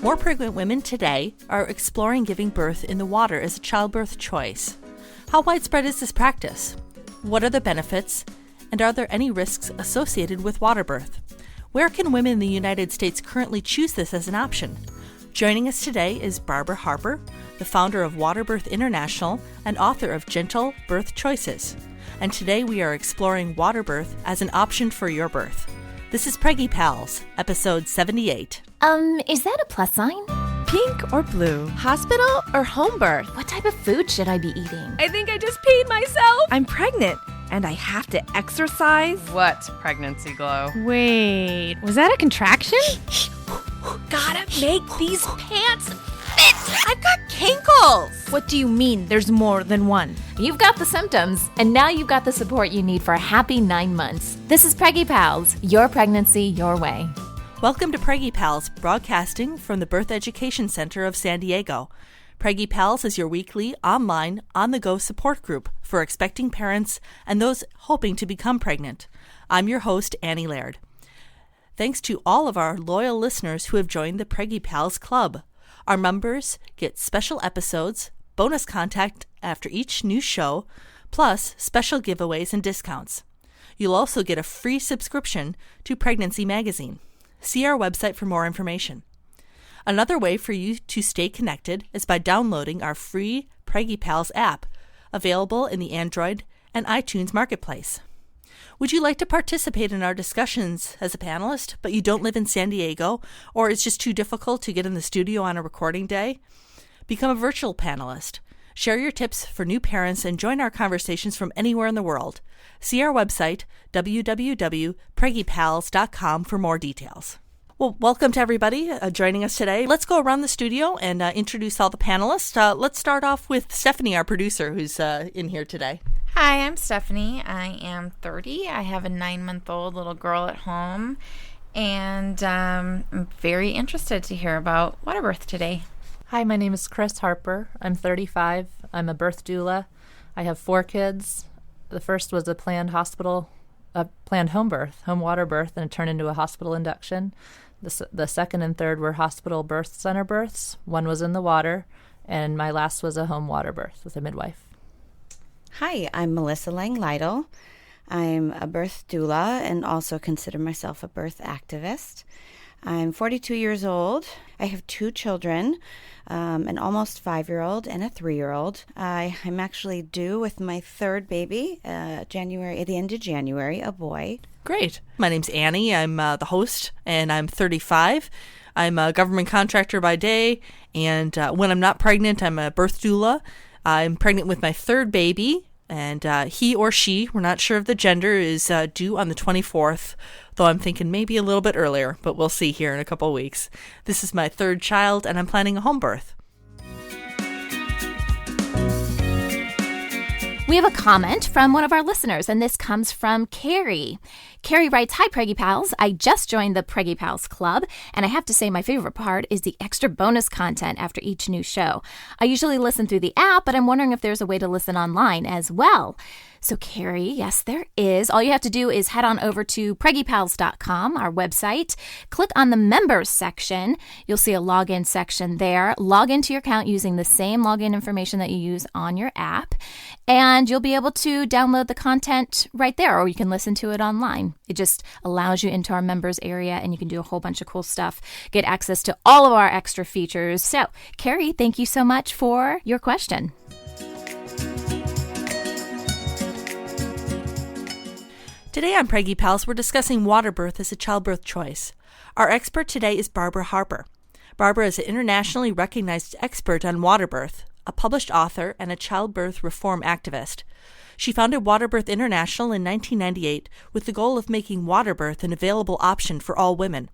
More pregnant women today are exploring giving birth in the water as a childbirth choice. How widespread is this practice? What are the benefits? And are there any risks associated with waterbirth? Where can women in the United States currently choose this as an option? Joining us today is Barbara Harper, the founder of Waterbirth International and author of Gentle Birth Choices. And today we are exploring waterbirth as an option for your birth. This is Preggy Pals, episode 78. Is that a plus sign? Pink or blue? Hospital or home birth? What type of food should I be eating? I think I just peed myself. I'm pregnant, and I have to exercise? What pregnancy glow? Wait, was that a contraction? Gotta make these pants fit. I've got kinkles. What do you mean there's more than one? You've got the symptoms, and now you've got the support you need for a happy 9 months. This is Preggy Pals, your pregnancy, your way. Welcome to Preggy Pals, broadcasting from the Birth Education Center of San Diego. Preggy Pals is your weekly, online, on-the-go support group for expecting parents and those hoping to become pregnant. I'm your host, Annie Laird. Thanks to all of our loyal listeners who have joined the Preggy Pals Club. Our members get special episodes, bonus content after each new show, plus special giveaways and discounts. You'll also get a free subscription to Pregnancy Magazine. See our website for more information. Another way for you to stay connected is by downloading our free Preggy Pals app, available in the Android and iTunes marketplace. Would you like to participate in our discussions as a panelist, but you don't live in San Diego, or it's just too difficult to get in the studio on a recording day? Become a virtual panelist. Share your tips for new parents and join our conversations from anywhere in the world. See our website, www.preggypals.com, for more details. Well, welcome to everybody joining us today. Let's go around the studio and introduce all the panelists. Let's start off with Stephanie, our producer, who's in here today. Hi, I'm Stephanie. I am 30. I have a 9-month-old little girl at home, and I'm very interested to hear about Waterbirth today. Hi, my name is Chris Harper. I'm 35. I'm a birth doula. I have 4 kids. The first was a planned home water birth, and it turned into a hospital induction. The second and third were hospital birth center births. One was in the water, and my last was a home water birth with a midwife. Hi, I'm Melissa Lang-Lytle. I'm a birth doula and also consider myself a birth activist. I'm 42 years old. I have 2 children, an almost 5-year-old and a 3-year-old. I'm actually due with my 3rd baby, at the end of January, a boy. Great. My name's Annie. I'm the host, and I'm 35. I'm a government contractor by day, and when I'm not pregnant, I'm a birth doula. I'm pregnant with my 3rd baby, and he or she, we're not sure of the gender, is due on the 24th, though I'm thinking maybe a little bit earlier, but we'll see here in a couple of weeks. This is my 3rd child, and I'm planning a home birth. We have a comment from one of our listeners, and this comes from Carrie. Carrie writes, "Hi, Preggy Pals. I just joined the Preggy Pals Club, and I have to say my favorite part is the extra bonus content after each new show. I usually listen through the app, but I'm wondering if there's a way to listen online as well." So, Carrie, yes, there is. All you have to do is head on over to preggypals.com, our website. Click on the members section. You'll see a login section there. Log into your account using the same login information that you use on your app, and you'll be able to download the content right there, or you can listen to it online. It just allows you into our members area, and you can do a whole bunch of cool stuff, get access to all of our extra features. So, Carrie, thank you so much for your question. Today on Preggy Pals, we're discussing waterbirth as a childbirth choice. Our expert today is Barbara Harper. Barbara is an internationally recognized expert on waterbirth, a published author, and a childbirth reform activist. She founded Waterbirth International in 1998 with the goal of making waterbirth an available option for all women.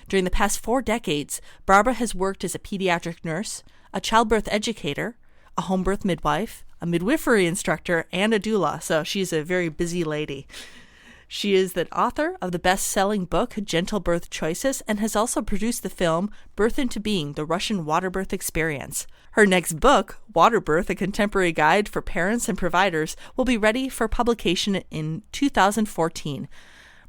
During the past 4 decades, Barbara has worked as a pediatric nurse, a childbirth educator, a home birth midwife, a midwifery instructor, and a doula, so she's a very busy lady. She is the author of the best-selling book, Gentle Birth Choices, and has also produced the film Birth into Being, the Russian Waterbirth Experience. Her next book, Waterbirth, a contemporary guide for parents and providers, will be ready for publication in 2014.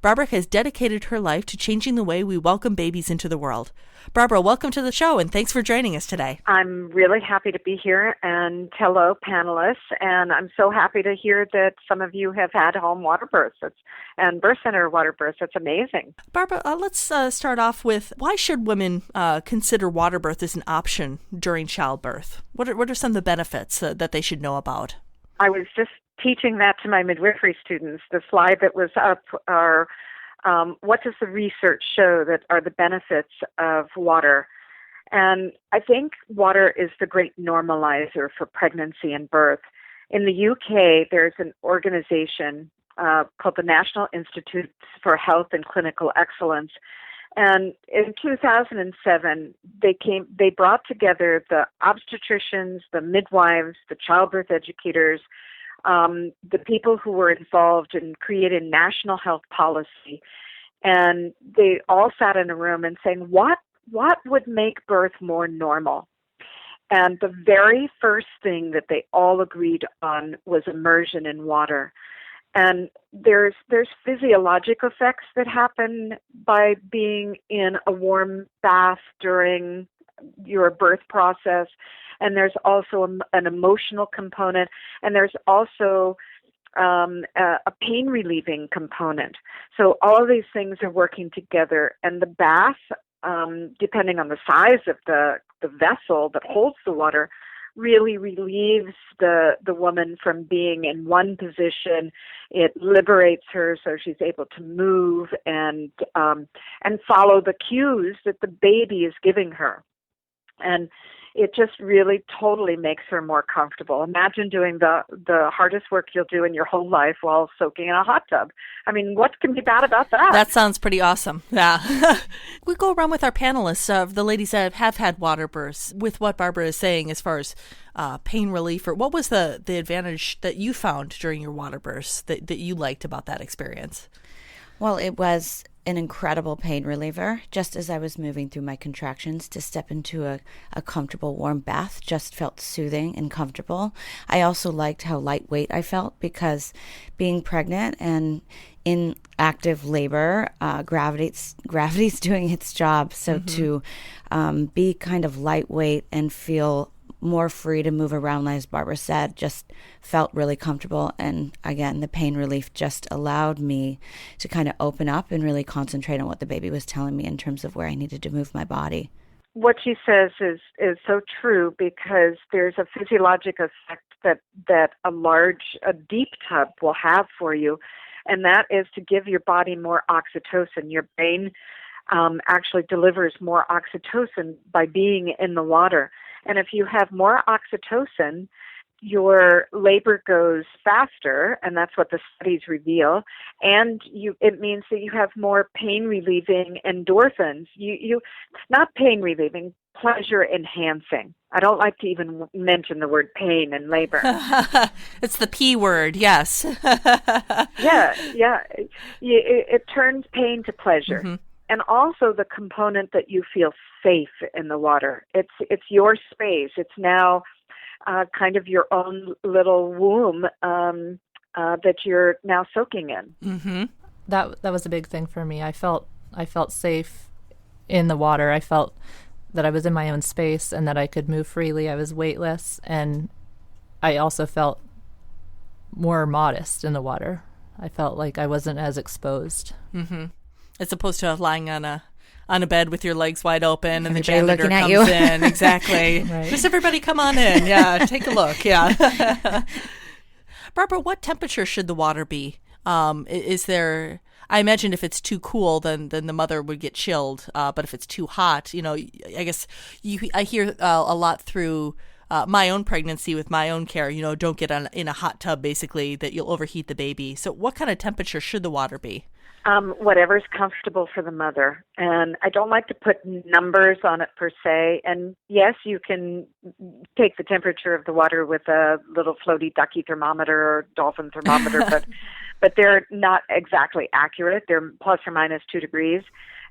Barbara has dedicated her life to changing the way we welcome babies into the world. Barbara, welcome to the show, and thanks for joining us today. I'm really happy to be here, and hello, panelists. And I'm so happy to hear that some of you have had home water births and birth center water births. That's amazing. Barbara, let's start off with, why should women consider water birth as an option during childbirth? What are some of the benefits that they should know about? I was just teaching that to my midwifery students. The slide that was up are what does the research show that are the benefits of water? And I think water is the great normalizer for pregnancy and birth. In the UK, there's an organization called the National Institute for Health and Clinical Excellence. And in 2007, they brought together the obstetricians, the midwives, the childbirth educators, the people who were involved in creating national health policy, and they all sat in a room and saying, what would make birth more normal? And the very first thing that they all agreed on was immersion in water. And there's physiologic effects that happen by being in a warm bath during your birth process. And there's also an emotional component, and there's also a pain relieving component. So all of these things are working together, and the bath, depending on the size of the vessel that holds the water, really relieves the woman from being in one position. It liberates her so she's able to move and follow the cues that the baby is giving her. And it just really totally makes her more comfortable. Imagine doing the hardest work you'll do in your whole life while soaking in a hot tub. I mean, what can be bad about that? That sounds pretty awesome. Yeah. We go around with our panelists, the ladies that have had water births, with what Barbara is saying as far as pain relief. Or what was the advantage that you found during your water births that you liked about that experience? Well, it was an incredible pain reliever. Just as I was moving through my contractions, to step into a comfortable warm bath just felt soothing and comfortable. I also liked how lightweight I felt, because being pregnant and in active labor, gravity's doing its job. So to be kind of lightweight and feel more free to move around, as Barbara said, just felt really comfortable. And again, the pain relief just allowed me to kind of open up and really concentrate on what the baby was telling me in terms of where I needed to move my body. What she says is so true, because there's a physiologic effect that a deep tub will have for you, and that is to give your body more oxytocin. Your brain actually delivers more oxytocin by being in the water. And if you have more oxytocin, your labor goes faster, and that's what the studies reveal. And it means that you have more pain-relieving endorphins. You not pain-relieving, pleasure-enhancing. I don't like to even mention the word pain in labor. It's the P word, yes. Yeah. It turns pain to pleasure. Mm-hmm. And also the component that you feel safe in the water. It's your space. It's now kind of your own little womb that you're now soaking in. Mm-hmm. That was a big thing for me. I felt safe in the water. I felt that I was in my own space and that I could move freely. I was weightless, and I also felt more modest in the water. I felt like I wasn't as exposed. Mm-hmm. As opposed to lying on a bed with your legs wide open and the Everybody janitor comes looking in. Exactly. Right. Just everybody come on in. Yeah, take a look. Yeah. Barbara, what temperature should the water be? Is there? I imagine if it's too cool, then the mother would get chilled. But if it's too hot, I guess I hear a lot through my own pregnancy with my own care. Don't get in a hot tub, basically, that you'll overheat the baby. So what kind of temperature should the water be? Whatever's comfortable for the mother. And I don't like to put numbers on it per se. And yes, you can take the temperature of the water with a little floaty ducky thermometer or dolphin thermometer, but they're not exactly accurate. They're plus or minus 2 degrees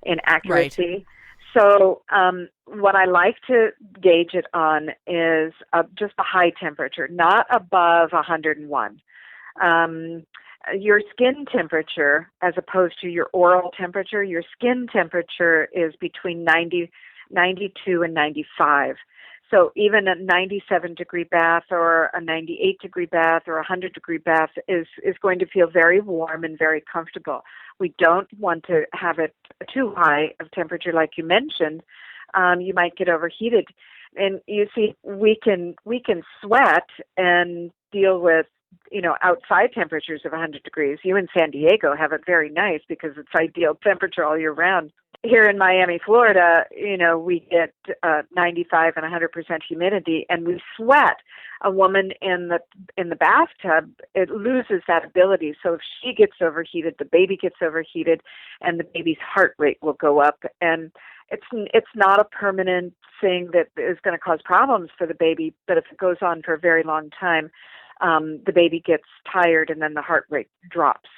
in accuracy. Right. So what I like to gauge it on is just a high temperature, not above 101. your skin temperature, as opposed to your oral temperature, your skin temperature is between 92 and 95. So even a 97-degree bath or a 98-degree bath or a 100-degree bath is going to feel very warm and very comfortable. We don't want to have it too high of temperature, like you mentioned. You might get overheated. And you see, we can sweat and deal with, outside temperatures of 100 degrees. You in San Diego have it very nice because it's ideal temperature all year round. Here in Miami, Florida, we get 95 and 100% humidity, and we sweat. A woman in the bathtub, it loses that ability. So if she gets overheated, the baby gets overheated, and the baby's heart rate will go up. And it's not a permanent thing that is going to cause problems for the baby, but if it goes on for a very long time, the baby gets tired, and then the heart rate drops.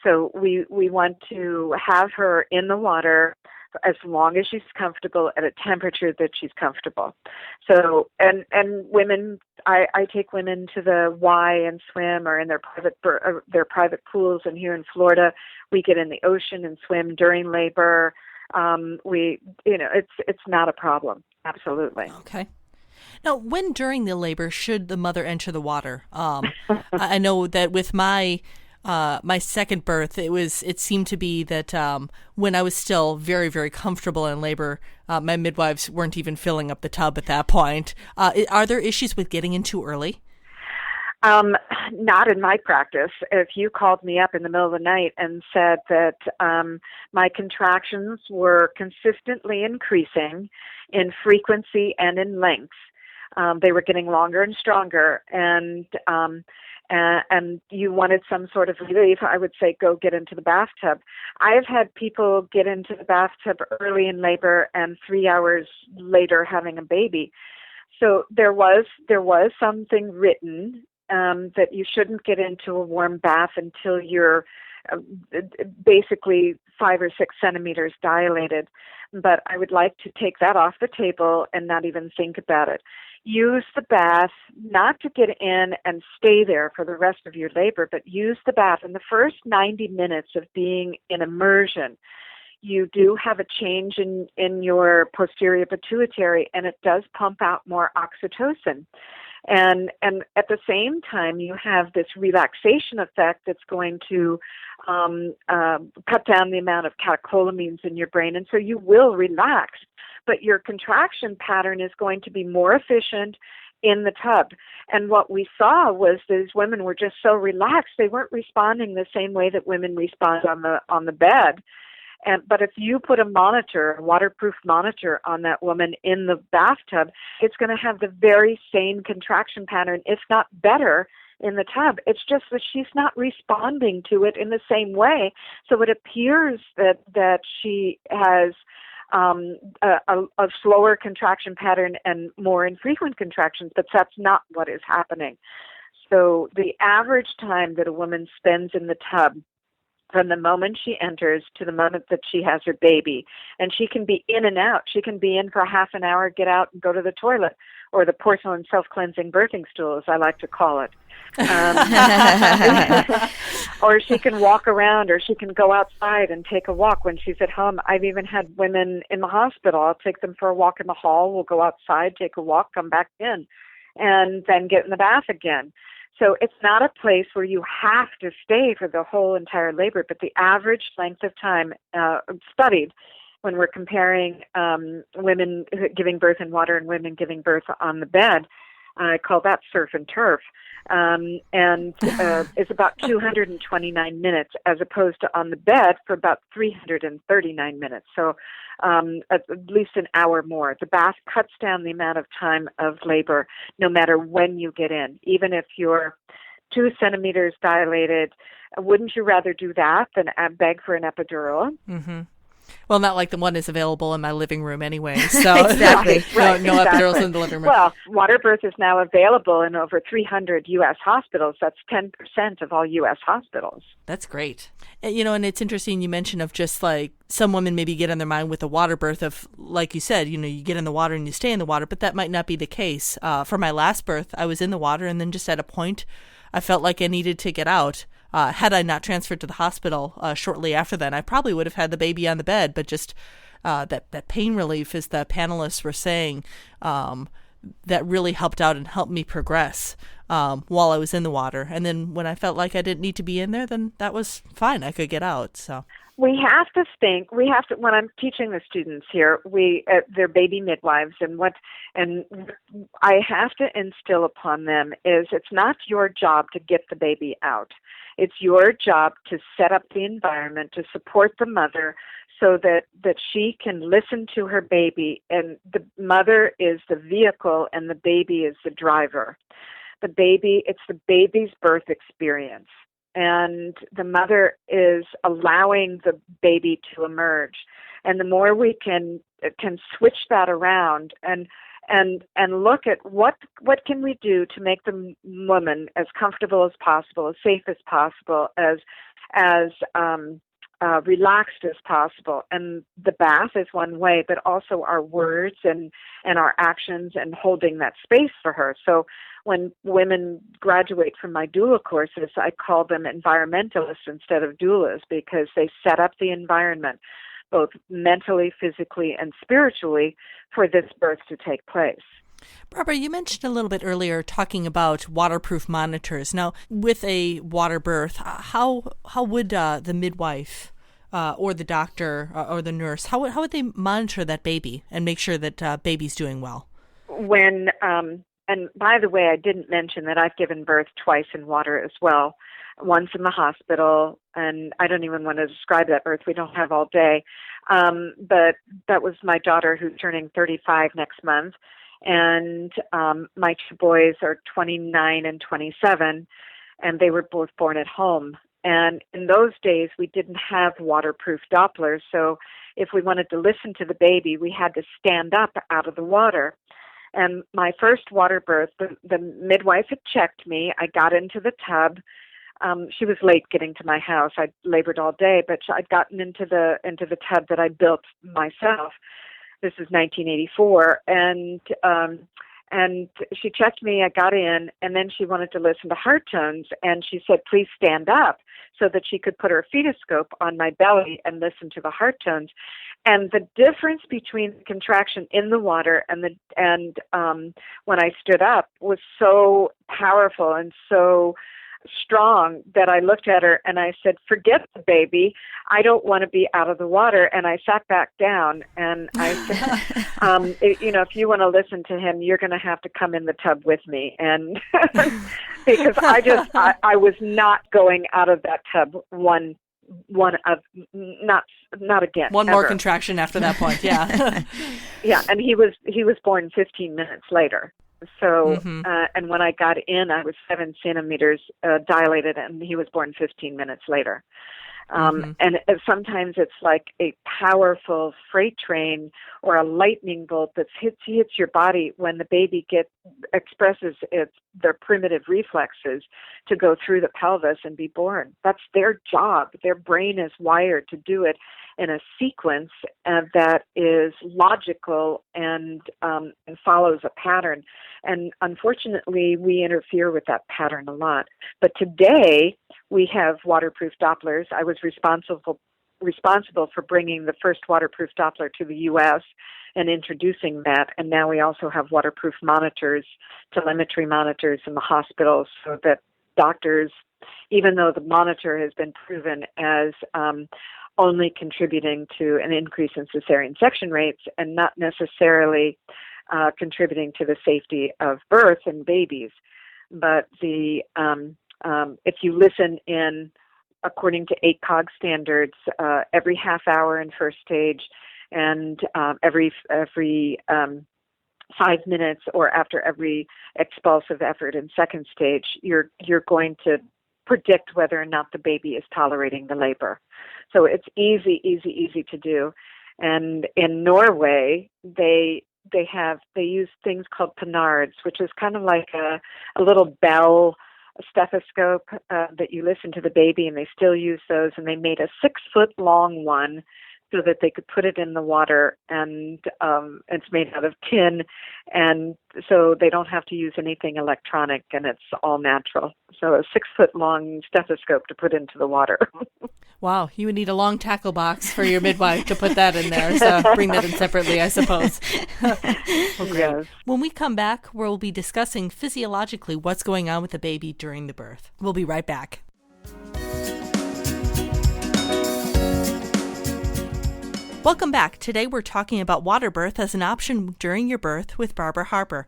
So we want to have her in the water as long as she's comfortable at a temperature that she's comfortable. So, and women, I take women to the Y and swim, or in their private pools. And here in Florida, we get in the ocean and swim during labor. It's not a problem. Absolutely. Okay. Now, when during the labor should the mother enter the water? I know that with my second birth, it seemed to be that when I was still very, very comfortable in labor, my midwives weren't even filling up the tub at that point. Are there issues with getting in too early? Not in my practice. If you called me up in the middle of the night and said that my contractions were consistently increasing in frequency and in length, they were getting longer and stronger, and you wanted some sort of relief, I would say go get into the bathtub. I've had people get into the bathtub early in labor and 3 hours later having a baby. So there was something written that you shouldn't get into a warm bath until you're basically 5 or 6 centimeters dilated. But I would like to take that off the table and not even think about it. Use the bath not to get in and stay there for the rest of your labor, but use the bath in the first 90 minutes of being in immersion. You do have a change in your posterior pituitary, and it does pump out more oxytocin. And at the same time, you have this relaxation effect that's going to cut down the amount of catecholamines in your brain, and so you will relax. But your contraction pattern is going to be more efficient in the tub. And what we saw was these women were just so relaxed, they weren't responding the same way that women respond on the bed. But if you put a waterproof monitor on that woman in the bathtub, it's going to have the very same contraction pattern, if not better, in the tub. It's just that she's not responding to it in the same way. So it appears that she has a slower contraction pattern and more infrequent contractions, but that's not what is happening. So the average time that a woman spends in the tub from the moment she enters to the moment that she has her baby. And she can be in and out. She can be in for half an hour, get out and go to the toilet, or the porcelain self-cleansing birthing stool, as I like to call it. Or she can walk around, or she can go outside and take a walk when she's at home. I've even had women in the hospital. I'll take them for a walk in the hall. We'll go outside, take a walk, come back in, and then get in the bath again. So it's not a place where you have to stay for the whole entire labor, but the average length of time studied when we're comparing women giving birth in water and women giving birth on the bed, I call that surf and turf, and is about 229 minutes as opposed to on the bed for about 339 minutes. So at least an hour more. The bath cuts down the amount of time of labor no matter when you get in. Even if you're 2 centimeters dilated, wouldn't you rather do that than beg for an epidural? Mm-hmm. Well, not like the one is available in my living room anyway. So exactly. No epidurals in the living room. Well, Waterbirth is now available in over 300 U.S. hospitals. That's 10% of all U.S. hospitals. That's great. And it's interesting you mentioned of just like some women maybe get on their mind with a water birth of, like you said, you get in the water and you stay in the water, but that might not be the case. For my last birth, I was in the water and then just at a point, I felt like I needed to get out. had I not transferred to the hospital shortly after then, I probably would have had the baby on the bed. But just that pain relief, as the panelists were saying, that really helped out and helped me progress while I was in the water. And then when I felt like I didn't need to be in there, then that was fine. I could get out. So we have to when I'm teaching the students here, they're baby midwives, and I have to instill upon them is it's not your job to get the baby out. It's your job to set up the environment, to support the mother so that she can listen to her baby, and the mother is the vehicle and the baby is the driver. It's the baby's birth experience. And the mother is allowing the baby to emerge. And the more we can switch that around and look at what can we do to make the woman as comfortable as possible, as safe as possible, as relaxed as possible. And the bath is one way, but also our words and our actions and holding that space for her. So when women graduate from my doula courses, I call them environmentalists instead of doulas, because they set up the environment both mentally, physically, and spiritually for this birth to take place. Barbara, you mentioned a little bit earlier talking about waterproof monitors. Now, with a water birth, how would the midwife or the doctor or the nurse, how would they monitor that baby and make sure that baby's doing well? And by the way, I didn't mention that I've given birth twice in water as well. Once in the hospital, and I don't even want to describe that birth. We don't have all day. But that was my daughter, who's turning 35 next month. And my two boys are 29 and 27, and they were both born at home. And in those days, we didn't have waterproof Dopplers. So if we wanted to listen to the baby, we had to stand up out of the water. And my first water birth, the midwife had checked me. I got into the tub. She was late getting to my house. I labored all day, but I'd gotten into the tub that I built myself. This is 1984, and she checked me. I got in, and then she wanted to listen to heart tones, and she said, "Please stand up," so that she could put her fetoscope on my belly and listen to the heart tones. And the difference between the contraction in the water and when I stood up was so powerful and so strong that I looked at her and I said, "Forget the baby. I don't want to be out of the water." And I sat back down and I said, if you want to listen to him, you're going to have to come in the tub with me. And because I was not going out of that tub not again. One more contraction after that point. Yeah. Yeah. And he was born 15 minutes later. So, and when I got in, I was 7 centimeters dilated, and he was born 15 minutes later. And sometimes it's like a powerful freight train or a lightning bolt that hits your body when the baby expresses their primitive reflexes to go through the pelvis and be born. That's their job. Their brain is wired to do it in a sequence that is logical and follows a pattern. And unfortunately, we interfere with that pattern a lot. But today, we have waterproof Dopplers. I was responsible for bringing the first waterproof Doppler to the U.S. and introducing that. And now we also have waterproof monitors, telemetry monitors in the hospitals, so that doctors, even though the monitor has been proven as only contributing to an increase in cesarean section rates and not necessarily contributing to the safety of birth and babies, but if you listen in according to ACOG standards, every half hour in first stage and every 5 minutes or after every expulsive effort in second stage, you're going to predict whether or not the baby is tolerating the labor. So it's easy to do. And in Norway, they use things called Pinards, which is kind of like a little bell stethoscope that you listen to the baby, and they still use those. And they made a 6-foot long one so that they could put it in the water, and it's made out of tin, and so they don't have to use anything electronic, and it's all natural. So a 6-foot-long stethoscope to put into the water. Wow, you would need a long tackle box for your midwife to put that in there. So bring that in separately, I suppose. Well, great. Yes. When we come back, we'll be discussing physiologically what's going on with the baby during the birth. We'll be right back. Welcome back. Today we're talking about water birth as an option during your birth with Barbara Harper.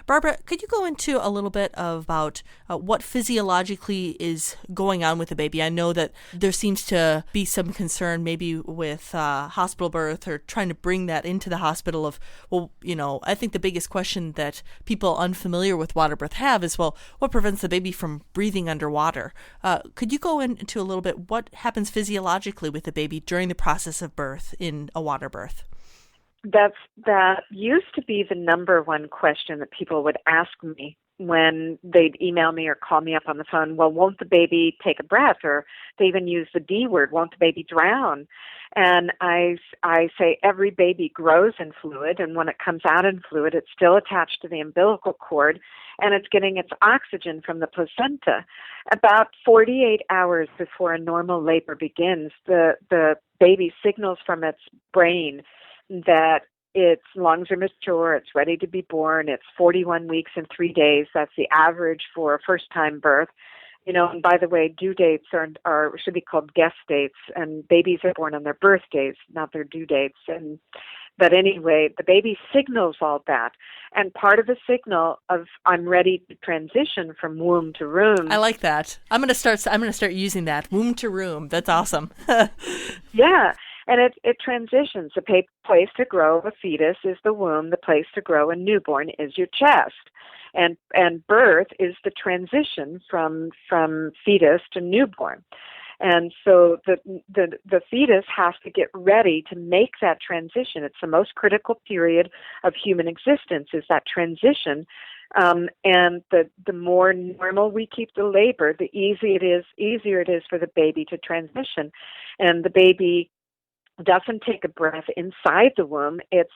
Barbara, could you go into a little bit about what physiologically is going on with the baby? I know that there seems to be some concern maybe with hospital birth or trying to bring that into the hospital of, well, I think the biggest question that people unfamiliar with water birth have is, well, what prevents the baby from breathing underwater? Could you go into a little bit what happens physiologically with the baby during the process of birth in a water birth? That used to be the number one question that people would ask me when they'd email me or call me up on the phone. Well, won't the baby take a breath? Or they even use the D word, won't the baby drown? And I say every baby grows in fluid, and when it comes out in fluid, it's still attached to the umbilical cord, and it's getting its oxygen from the placenta. About 48 hours before a normal labor begins, the baby signals from its brain that its lungs are mature, it's ready to be born, it's 41 weeks and 3 days. That's the average for a first-time birth. And by the way, due dates should be called guest dates, and babies are born on their birthdays, not their due dates. But anyway, the baby signals all that. And part of the signal of I'm ready to transition from womb to room. I like that. I'm gonna start using that. Womb to room. That's awesome. Yeah. And it transitions. The place to grow a fetus is the womb. The place to grow a newborn is your chest. And birth is the transition from fetus to newborn. And so the fetus has to get ready to make that transition. It's the most critical period of human existence, is that transition. And the more normal we keep the labor, the easier it is for the baby to transition. And the baby doesn't take a breath inside the womb. Its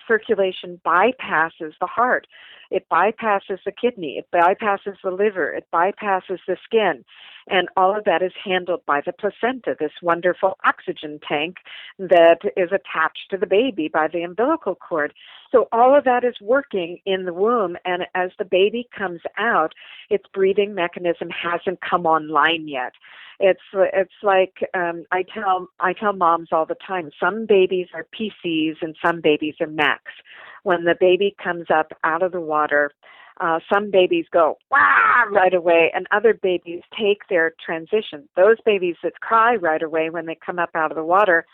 circulation bypasses the heart. It bypasses the kidney. It bypasses the liver. It bypasses the skin. And all of that is handled by the placenta, this wonderful oxygen tank that is attached to the baby by the umbilical cord. So all of that is working in the womb, and as the baby comes out, its breathing mechanism hasn't come online yet. It's like I tell moms all the time, some babies are PCs and some babies are Macs. When the baby comes up out of the water, some babies go, wah, right away, and other babies take their transition. Those babies that cry right away when they come up out of the water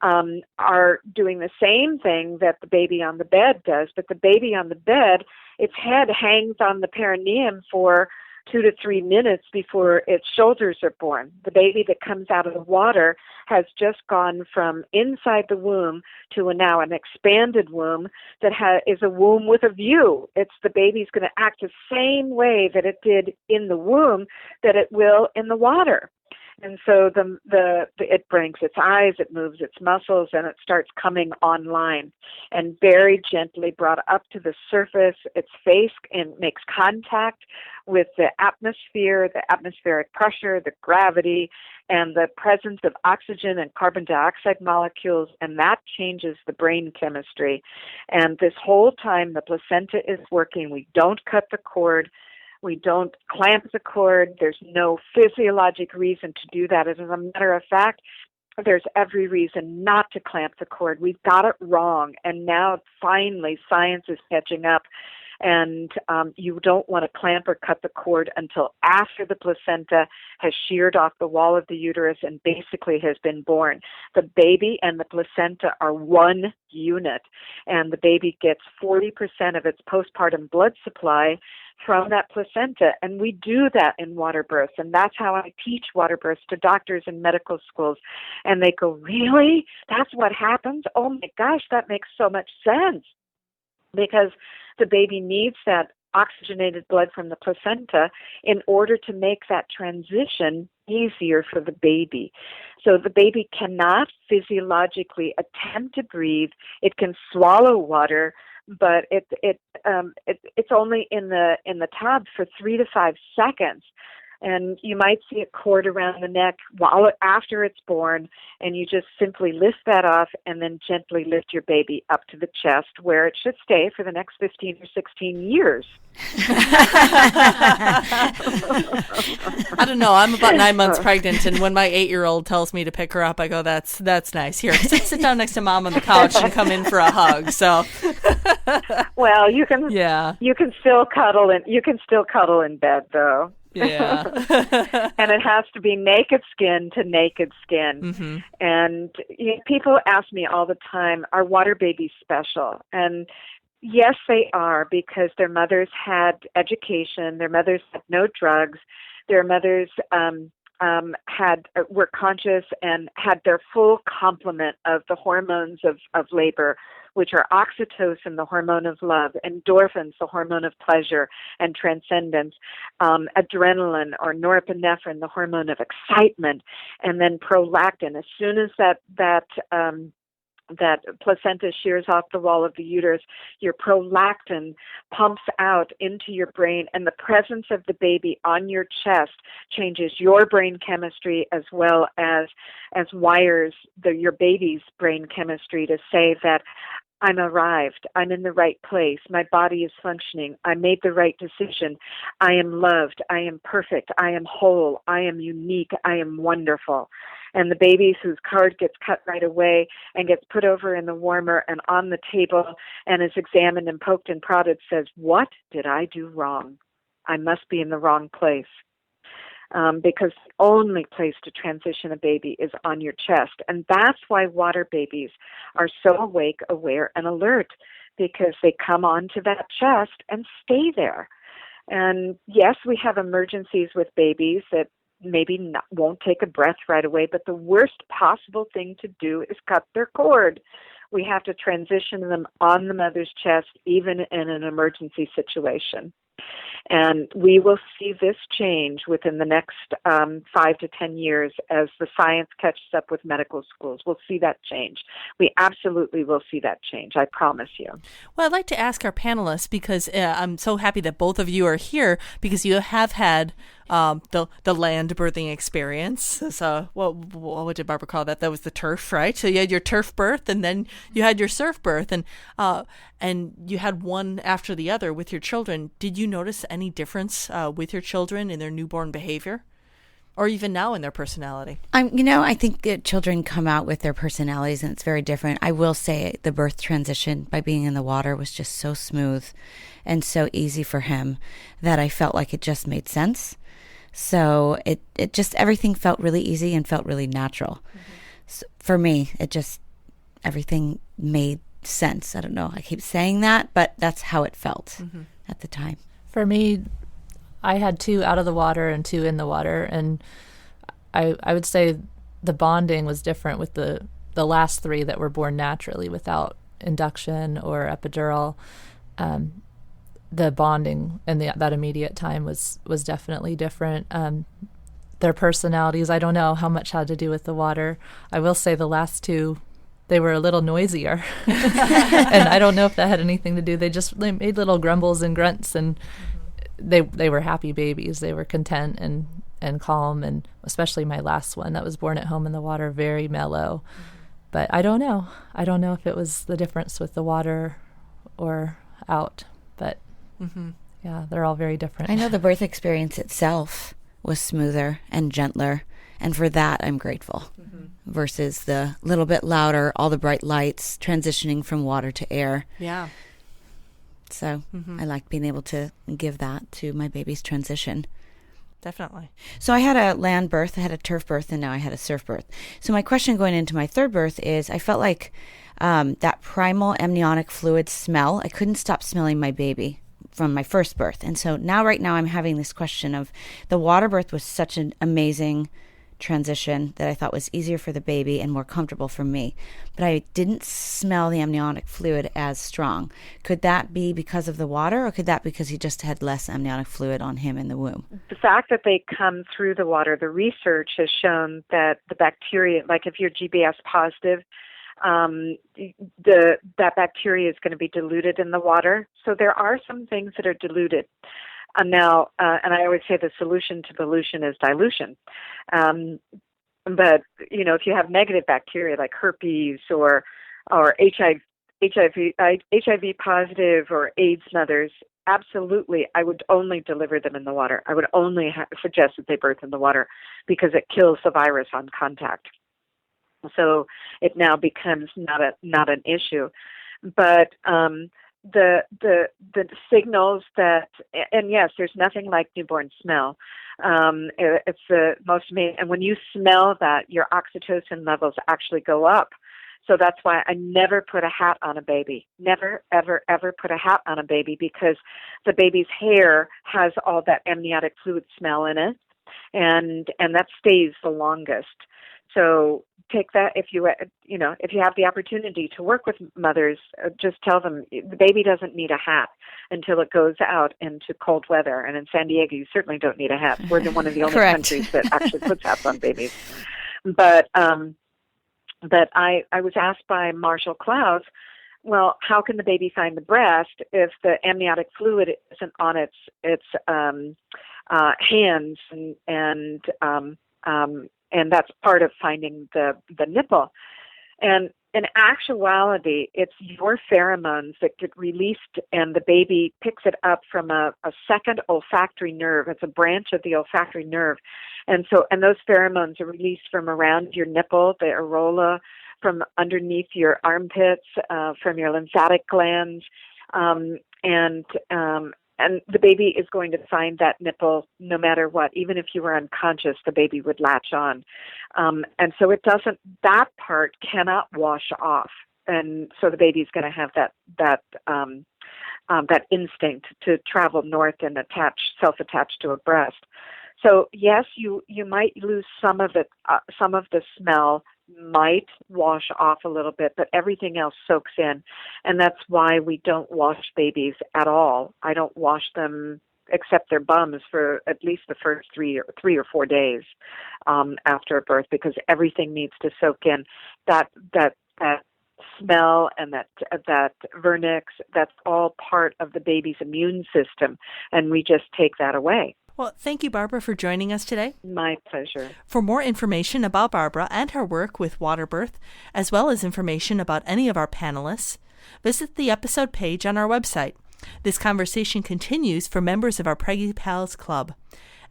are doing the same thing that the baby on the bed does, but the baby on the bed, its head hangs on the perineum for 2 to 3 minutes before its shoulders are born. The baby that comes out of the water has just gone from inside the womb to now an expanded womb that is a womb with a view. It's the baby's going to act the same way that it did in the womb that it will in the water. And so it blinks its eyes, it moves its muscles, and it starts coming online. And very gently brought up to the surface, its face and makes contact with the atmosphere, the atmospheric pressure, the gravity, and the presence of oxygen and carbon dioxide molecules, and that changes the brain chemistry. And this whole time, the placenta is working. We don't cut the cord. We don't clamp the cord. There's no physiologic reason to do that. As a matter of fact, there's every reason not to clamp the cord. We've got it wrong. And now, finally, science is catching up. And you don't want to clamp or cut the cord until after the placenta has sheared off the wall of the uterus and basically has been born. The baby and the placenta are one unit, and the baby gets 40% of its postpartum blood supply from that placenta, and we do that in water births, and that's how I teach water births to doctors in medical schools, and they go, really? That's what happens? Oh my gosh, that makes so much sense, because the baby needs that oxygenated blood from the placenta in order to make that transition easier for the baby. So the baby cannot physiologically attempt to breathe. It can swallow water, but it's only in the tub for 3 to 5 seconds. And you might see a cord around the neck after it's born, and you just simply lift that off and then gently lift your baby up to the chest, where it should stay for the next 15 or 16 years. I don't know. I'm about 9 months pregnant, and when my 8-year-old tells me to pick her up, I go, "That's nice. Here, sit down next to Mom on the couch and come in for a hug." So, well, you can still cuddle in bed, though. Yeah. And it has to be naked skin to naked skin. Mm-hmm. And people ask me all the time, are water babies special? And yes, they are, because their mothers had education, their mothers had no drugs, their mothers were conscious and had their full complement of the hormones of labor, which are oxytocin, the hormone of love, endorphins, the hormone of pleasure and transcendence, adrenaline or norepinephrine, the hormone of excitement, and then prolactin. As soon as that placenta shears off the wall of the uterus, your prolactin pumps out into your brain, and the presence of the baby on your chest changes your brain chemistry as well as wires your baby's brain chemistry to say that I'm arrived, I'm in the right place, my body is functioning, I made the right decision, I am loved, I am perfect, I am whole, I am unique, I am wonderful. And the baby whose card gets cut right away and gets put over in the warmer and on the table and is examined and poked and prodded says, "What did I do wrong? I must be in the wrong place." Because the only place to transition a baby is on your chest. And that's why water babies are so awake, aware, and alert, because they come onto that chest and stay there. And yes, we have emergencies with babies that maybe won't take a breath right away, but the worst possible thing to do is cut their cord. We have to transition them on the mother's chest, even in an emergency situation. And we will see this change within the next 5 to 10 years as the science catches up with medical schools. We'll see that change. We absolutely will see that change, I promise you. Well, I'd like to ask our panelists, because I'm so happy that both of you are here, because you have had the land birthing experience. So what did Barbara call that? That was the turf, right? So you had your turf birth, and then you had your surf birth, and you had one after the other with your children. Did you notice any difference with your children in their newborn behavior, or even now in their personality? I think that children come out with their personalities, and it's very different. I will say the birth transition by being in the water was just so smooth and so easy for him that I felt like it just made sense. So it just, everything felt really easy and felt really natural. Mm-hmm. So for me, everything made sense. I don't know, I keep saying that, but that's how it felt at the time. For me, I had 2 out of the water and 2 in the water, and I would say the bonding was different with the last 3 that were born naturally without induction or epidural. The bonding and that immediate time was definitely different. Their personalities, I don't know how much had to do with the water. I will say the last 2, they were a little noisier. And I don't know if that had anything to do. They made little grumbles and grunts, and they were happy babies. They were content and calm, and especially my last one that was born at home in the water, very mellow. But I don't know. I don't know if it was the difference with the water or out, but yeah, they're all very different. I know the birth experience itself was smoother and gentler, and for that I'm grateful, versus the little bit louder, all the bright lights, transitioning from water to air. Yeah. So I like being able to give that to my baby's transition. Definitely. So I had a land birth, I had a turf birth, and now I had a surf birth. So my question going into my third birth is, I felt like that primal amniotic fluid smell, I couldn't stop smelling my baby from my first birth. And so right now I'm having this question of, the water birth was such an amazing transition that I thought was easier for the baby and more comfortable for me. But I didn't smell the amniotic fluid as strong. Could that be because of the water, or could that be because he just had less amniotic fluid on him in the womb? The fact that they come through the water, the research has shown that the bacteria, like if you're GBS positive, that bacteria is going to be diluted in the water. So there are some things that are diluted. And I always say the solution to pollution is dilution. But, if you have negative bacteria like herpes or HIV positive or AIDS mothers, absolutely, I would only deliver them in the water. I would only suggest that they birth in the water because it kills the virus on contact. So it now becomes not an issue. But the signals that, and yes, there's nothing like newborn smell. It's the most amazing. And when you smell that, your oxytocin levels actually go up. So that's why I never put a hat on a baby. Never, ever, ever put a hat on a baby, because the baby's hair has all that amniotic fluid smell in it, and that stays the longest. So take that if you have the opportunity to work with mothers, just tell them the baby doesn't need a hat until it goes out into cold weather. And in San Diego, you certainly don't need a hat. We're one of the only countries that actually puts hats on babies. But I was asked by Marshall Klaus, well, how can the baby find the breast if the amniotic fluid isn't on its hands and that's part of finding the nipple. And in actuality, it's your pheromones that get released, and the baby picks it up from a second olfactory nerve. It's a branch of the olfactory nerve. And those pheromones are released from around your nipple, the areola, from underneath your armpits, from your lymphatic glands, and the baby is going to find that nipple no matter what. Even if you were unconscious, the baby would latch on. And so that part cannot wash off. And so the baby's going to have that instinct to travel north and self-attach to a breast. So yes, you might lose some of it, some of the smell might wash off a little bit, but everything else soaks in. And that's why we don't wash babies at all. I don't wash them except their bums for at least the first 3 or 4 days after birth, because everything needs to soak in. That smell and that vernix, that's all part of the baby's immune system, and we just take that away. Well, thank you, Barbara, for joining us today. My pleasure. For more information about Barbara and her work with Waterbirth, as well as information about any of our panelists, visit the episode page on our website. This conversation continues for members of our Preggy Pals Club.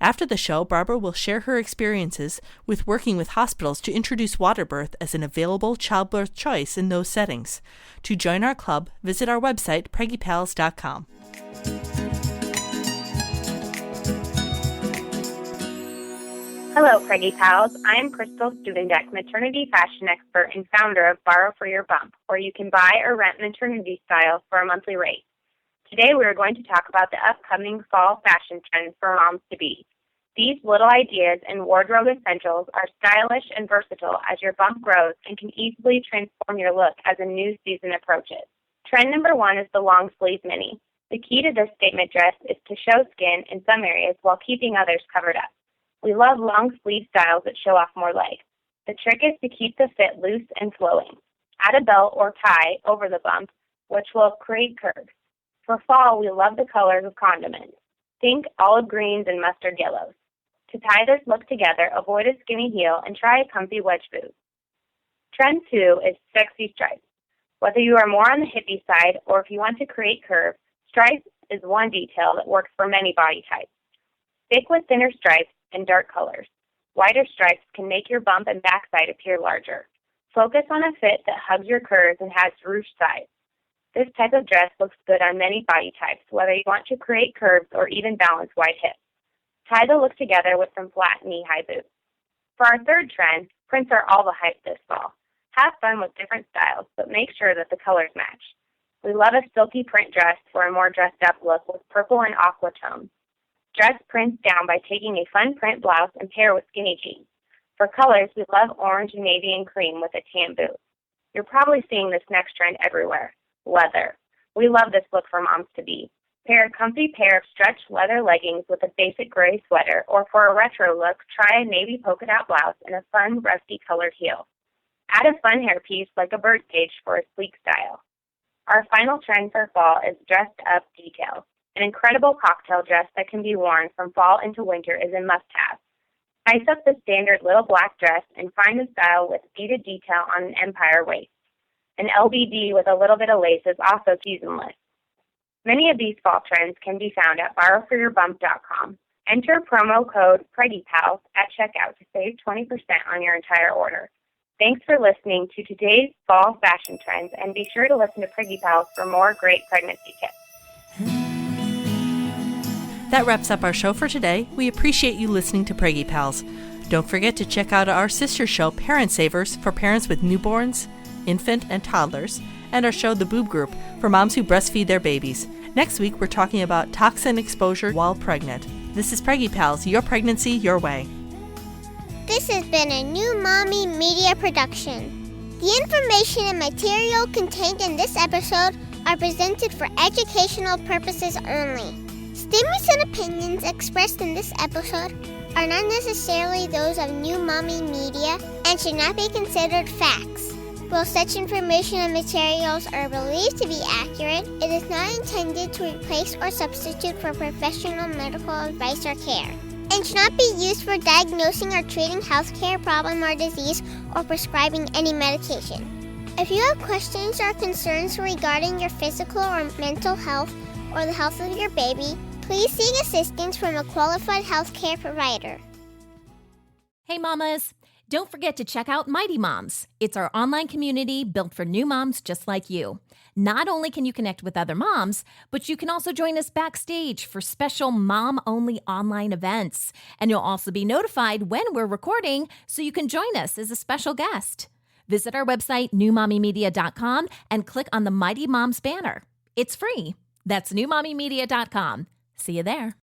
After the show, Barbara will share her experiences with working with hospitals to introduce Waterbirth as an available childbirth choice in those settings. To join our club, visit our website, preggypals.com. Hello, Preggy Pals. I'm Crystal Studendek, maternity fashion expert and founder of Borrow for Your Bump, where you can buy or rent maternity styles for a monthly rate. Today we are going to talk about the upcoming fall fashion trends for moms-to-be. These little ideas and wardrobe essentials are stylish and versatile as your bump grows and can easily transform your look as a new season approaches. Trend number 1 is the long sleeve mini. The key to this statement dress is to show skin in some areas while keeping others covered up. We love long sleeve styles that show off more legs. The trick is to keep the fit loose and flowing. Add a belt or tie over the bump, which will create curves. For fall, we love the colors of condiments. Think olive greens and mustard yellows. To tie this look together, avoid a skinny heel and try a comfy wedge boot. Trend 2 is sexy stripes. Whether you are more on the hippie side or if you want to create curves, stripes is one detail that works for many body types. Stick with thinner stripes and dark colors. Wider stripes can make your bump and backside appear larger. Focus on a fit that hugs your curves and has ruched sides. This type of dress looks good on many body types, whether you want to create curves or even balance wide hips. Tie the look together with some flat knee-high boots. For our third trend, prints are all the hype this fall. Have fun with different styles, but make sure that the colors match. We love a silky print dress for a more dressed-up look with purple and aqua tones. Dress prints down by taking a fun print blouse and pair with skinny jeans. For colors, we love orange, navy, and cream with a tan boot. You're probably seeing this next trend everywhere, leather. We love this look for moms-to-be. Pair a comfy pair of stretched leather leggings with a basic gray sweater, or for a retro look, try a navy polka dot blouse and a fun, rusty colored heel. Add a fun hairpiece like a birdcage for a sleek style. Our final trend for fall is dressed up details. An incredible cocktail dress that can be worn from fall into winter is a must-have. Spice up the standard little black dress and find the style with beaded detail on an empire waist. An LBD with a little bit of lace is also seasonless. Many of these fall trends can be found at borrowforyourbump.com. Enter promo code PreggyPals at checkout to save 20% on your entire order. Thanks for listening to today's fall fashion trends, and be sure to listen to Preggy Pals for more great pregnancy tips. That wraps up our show for today. We appreciate you listening to Preggy Pals. Don't forget to check out our sister show, Parent Savers, for parents with newborns, infant, and toddlers, and our show, The Boob Group, for moms who breastfeed their babies. Next week, we're talking about toxin exposure while pregnant. This is Preggy Pals, your pregnancy, your way. This has been a New Mommy Media production. The information and material contained in this episode are presented for educational purposes only. Statements and opinions expressed in this episode are not necessarily those of New Mommy Media and should not be considered facts. While such information and materials are believed to be accurate, it is not intended to replace or substitute for professional medical advice or care, and should not be used for diagnosing or treating healthcare problem or disease or prescribing any medication. If you have questions or concerns regarding your physical or mental health or the health of your baby, please seek assistance from a qualified healthcare provider. Hey mamas, don't forget to check out Mighty Moms. It's our online community built for new moms just like you. Not only can you connect with other moms, but you can also join us backstage for special mom-only online events. And you'll also be notified when we're recording so you can join us as a special guest. Visit our website, newmommymedia.com, and click on the Mighty Moms banner. It's free. That's newmommymedia.com. See you there.